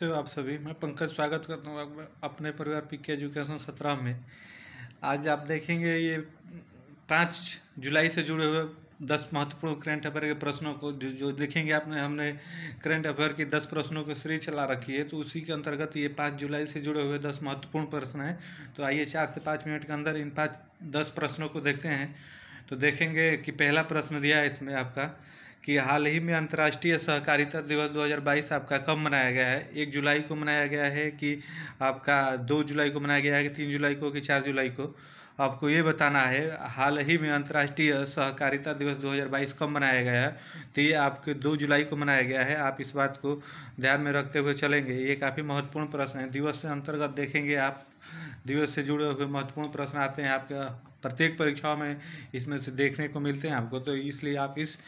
तो आप सभी, मैं पंकज स्वागत करता हूँ अपने परिवार पीके एजुकेशन 17 में। आज आप देखेंगे ये 5 जुलाई से जुड़े हुए 10 महत्वपूर्ण करंट अफेयर के प्रश्नों को जो देखेंगे आपने। हमने करंट अफेयर की 10 प्रश्नों की सीरीज चला रखी है, तो उसी के अंतर्गत ये 5 जुलाई से जुड़े हुए 10 महत्वपूर्ण प्रश्न हैं। तो आइए 4 से 5 मिनट के अंदर इन 10 प्रश्नों को देखते हैं। तो देखेंगे कि पहला प्रश्न दिया है इसमें आपका कि हाल ही में अंतर्राष्ट्रीय सहकारिता दिवस 2022 आपका कब मनाया गया है। 1 जुलाई को मनाया गया है कि आपका 2 जुलाई को मनाया गया है कि 3 जुलाई को कि 4 जुलाई को। आपको ये बताना है हाल ही में अंतर्राष्ट्रीय सहकारिता दिवस 2022 कब मनाया गया है। तो ये आपके 2 जुलाई को मनाया गया है। आप इस बात को ध्यान में रखते हुए चलेंगे। ये काफ़ी महत्वपूर्ण प्रश्न है। दिवस से अंतर्गत देखेंगे आप, दिवस से जुड़े हुए महत्वपूर्ण प्रश्न आते हैं आपका प्रत्येक परीक्षाओं में, इसमें से देखने को मिलते हैं आपको, तो इसलिए आप इस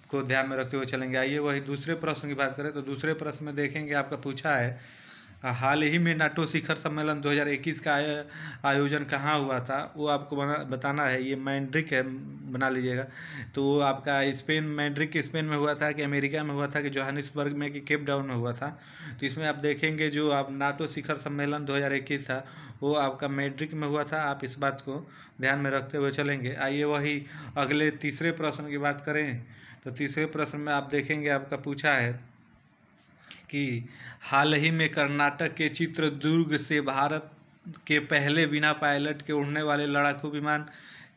को ध्यान में रखते हुए चलेंगे। आइए वही दूसरे प्रश्न की बात करें तो दूसरे प्रश्न में देखेंगे आपका पूछा है हाल ही में नाटो शिखर सम्मेलन 2021 का आयोजन कहाँ हुआ था। वो आपको बताना है। ये मैड्रिड है, बना लीजिएगा। तो वो आपका स्पेन, मैड्रिड स्पेन में हुआ था कि अमेरिका में हुआ था कि जोहानिसबर्ग में कि केप टाउन में हुआ था। तो इसमें आप देखेंगे जो आप नाटो शिखर सम्मेलन 2021 था वो आपका मैड्रिड में हुआ था। आप इस बात को ध्यान में रखते हुए चलेंगे। आइए वही अगले तीसरे प्रश्न की बात करें तो तीसरे प्रश्न में आप देखेंगे आपका पूछा है कि हाल ही में कर्नाटक के चित्रदुर्ग से भारत के पहले बिना पायलट के उड़ने वाले लड़ाकू विमान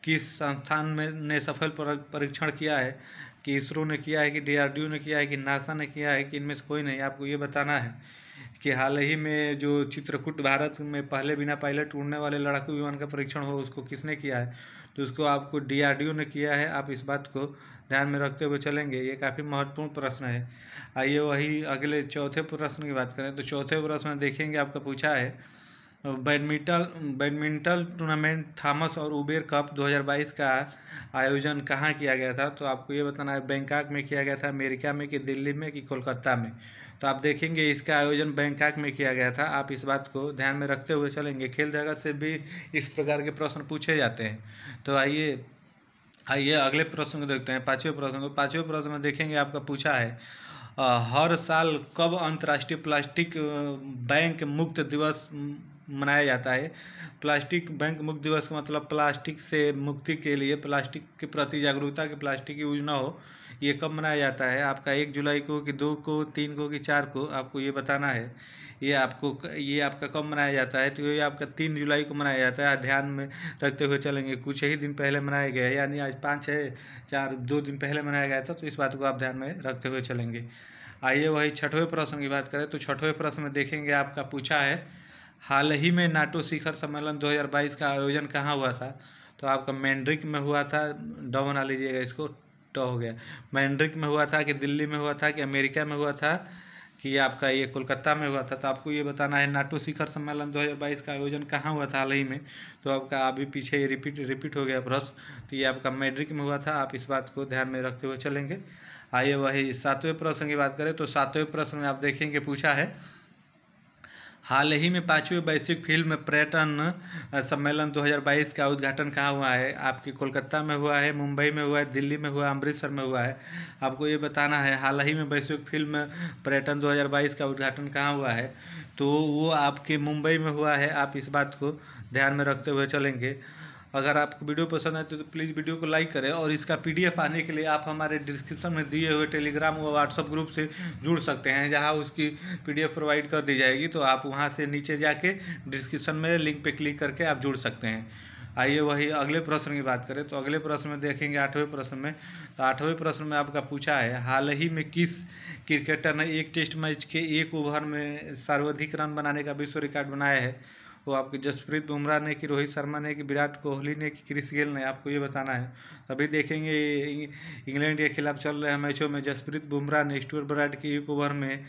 किस संस्थान में ने सफल परीक्षण किया है। कि इसरो ने किया है कि डीआरडीओ ने किया है कि नासा ने किया है कि इनमें से कोई नहीं। आपको ये बताना है कि हाल ही में जो चित्रकूट भारत में पहले बिना पायलट उड़ने वाले लड़ाकू विमान का परीक्षण हो उसको किसने किया है। तो उसको आपको डीआरडीओ ने किया है। आप इस बात को ध्यान में रखते हुए चलेंगे। ये काफ़ी महत्वपूर्ण प्रश्न है। आइए वही अगले चौथे प्रश्न की बात करें तो चौथे प्रश्न में देखेंगे आपका पूछा है बैडमिंटन टूर्नामेंट थॉमस और उबेर कप 2022 का आयोजन कहाँ किया गया था। तो आपको ये बताना है बैंकॉक में किया गया था, अमेरिका में कि दिल्ली में कि कोलकाता में। तो आप देखेंगे इसका आयोजन बैंकॉक में किया गया था। आप इस बात को ध्यान में रखते हुए चलेंगे। खेल जगत से भी इस प्रकार के प्रश्न पूछे जाते हैं। तो आइए अगले प्रश्न को देखते हैं, पाँचवें प्रश्न को। पाँचवें प्रश्न में देखेंगे आपका पूछा है हर साल कब अंतर्राष्ट्रीय प्लास्टिक बैंक मुक्त दिवस मनाया जाता है। प्लास्टिक बैंक मुक्त दिवस का मतलब प्लास्टिक से मुक्ति के लिए, प्लास्टिक के प्रति जागरूकता कि प्लास्टिक यूज ना हो, ये कब मनाया जाता है। आपका 1 जुलाई को कि 2 को, 3 को कि 4 को, आपको ये बताना है। ये आपका कब मनाया जाता है। तो ये आपका 3 जुलाई को मनाया जाता है। ध्यान में रखते हुए चलेंगे। कुछ ही दिन पहले मनाया गया है, यानी आज 5 है, 4 2 दिन पहले मनाया गया था। तो इस बात को आप ध्यान में रखते हुए चलेंगे। आइए वही छठवें प्रश्न की बात करें तो छठवें प्रश्न में देखेंगे आपका पूछा है हाल ही में नाटो शिखर सम्मेलन 2022 का आयोजन कहाँ हुआ था। तो आपका मैड्रिड में हुआ था, ड बना लीजिएगा इसको, ट हो गया। मैड्रिड में हुआ था कि दिल्ली में हुआ था कि अमेरिका में हुआ था कि आपका ये कोलकाता में हुआ था। तो आपको ये बताना है नाटो शिखर सम्मेलन 2022 का आयोजन कहाँ हुआ था हाल ही में। तो आपका अभी पीछे ये रिपीट हो गया प्रश्न। तो ये आपका मैड्रिड में हुआ था। आप इस बात को ध्यान में रखते हुए चलेंगे। आइए वही सातवें प्रश्न की बात करें तो सातवें प्रश्न में आप देखेंगे पूछा है हाल ही में 5वें वैश्विक फिल्म पर्यटन सम्मेलन 2022 का उद्घाटन कहाँ हुआ है। आपके कोलकाता में हुआ है, मुंबई में हुआ है, दिल्ली में हुआ है, अमृतसर में हुआ है। आपको ये बताना है हाल ही में वैश्विक फिल्म पर्यटन 2022 का उद्घाटन कहाँ हुआ है। तो वो आपके मुंबई में हुआ है। आप इस बात को ध्यान में रखते हुए चलेंगे। अगर आपको वीडियो पसंद आए तो प्लीज़ वीडियो को लाइक करें और इसका PDF पाने के लिए आप हमारे डिस्क्रिप्शन में दिए हुए टेलीग्राम व व्हाट्सअप ग्रुप से जुड़ सकते हैं, जहां उसकी PDF प्रोवाइड कर दी जाएगी। तो आप वहां से नीचे जाके डिस्क्रिप्शन में लिंक पे क्लिक करके आप जुड़ सकते हैं। आइए वही अगले प्रश्न की बात करें तो अगले प्रश्न में देखेंगे 8वें प्रश्न में। तो 8वें प्रश्न में आपका पूछा है हाल ही में किस क्रिकेटर ने एक टेस्ट मैच के 1 ओवर में सर्वाधिक रन बनाने का विश्व रिकॉर्ड बनाया है। वो आपके जसप्रीत बुमराह ने कि रोहित शर्मा ने कि विराट कोहली ने कि क्रिस गेल ने। आपको ये बताना है। तभी देखेंगे इंग्लैंड के खिलाफ चल रहे मैचों में जसप्रीत बुमराह ने स्टुअर्ट ब्रॉड के 1 ओवर में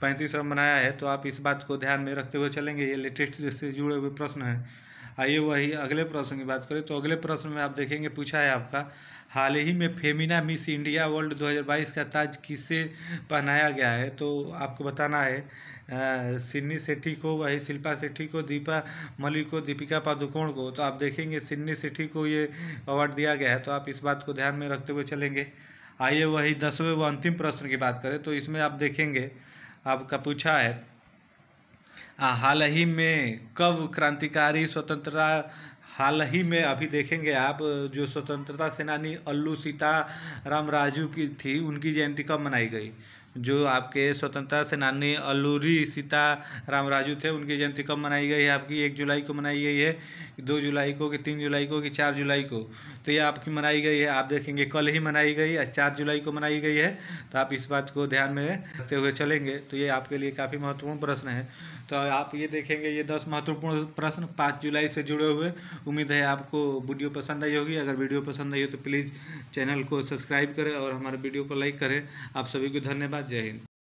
35 रन बनाया है। तो आप इस बात को ध्यान में रखते हुए चलेंगे। ये लेटेस्ट से जुड़े हुए प्रश्न हैं। आइए वही अगले प्रश्न की बात करें तो अगले प्रश्न में आप देखेंगे पूछा है आपका हाल ही में फेमिना मिस इंडिया वर्ल्ड 2022 का ताज किसे पहनाया गया है। तो आपको बताना है सिन्नी सेठी को, वही शिल्पा शेट्टी को, दीपा मलिक को, दीपिका पादुकोण को। तो आप देखेंगे सिन्नी सेठी को ये अवार्ड दिया गया है। तो आप इस बात को ध्यान में रखते हुए चलेंगे। आइए वही 10वें व अंतिम प्रश्न की बात करें तो इसमें आप देखेंगे आपका पूछा है हाल ही में कब क्रांतिकारी स्वतंत्रता, हाल ही में अभी देखेंगे आप, जो स्वतंत्रता सेनानी अल्लू सीताराम राजू की थी, उनकी जयंती कब मनाई गई। जो आपके स्वतंत्रता सेनानी अल्लूरी सीताराम राजू थे, उनकी जयंती कब मनाई गई है आपकी। 1 जुलाई को मनाई गई है, 2 जुलाई को, कि 3 जुलाई को, कि 4 जुलाई को। तो ये आपकी मनाई गई है, आप देखेंगे कल ही मनाई गई, 4 जुलाई को मनाई गई है। तो आप इस बात को ध्यान में रखते हुए चलेंगे तो ये आपके लिए काफ़ी महत्वपूर्ण प्रश्न है। तो आप ये देखेंगे ये 10 महत्वपूर्ण प्रश्न 5 जुलाई से जुड़े हुए। उम्मीद है आपको वीडियो पसंद आई होगी। अगर वीडियो पसंद आई हो तो प्लीज़ चैनल को सब्सक्राइब करें और हमारे वीडियो को लाइक करें। आप सभी को धन्यवाद। जय हिंद।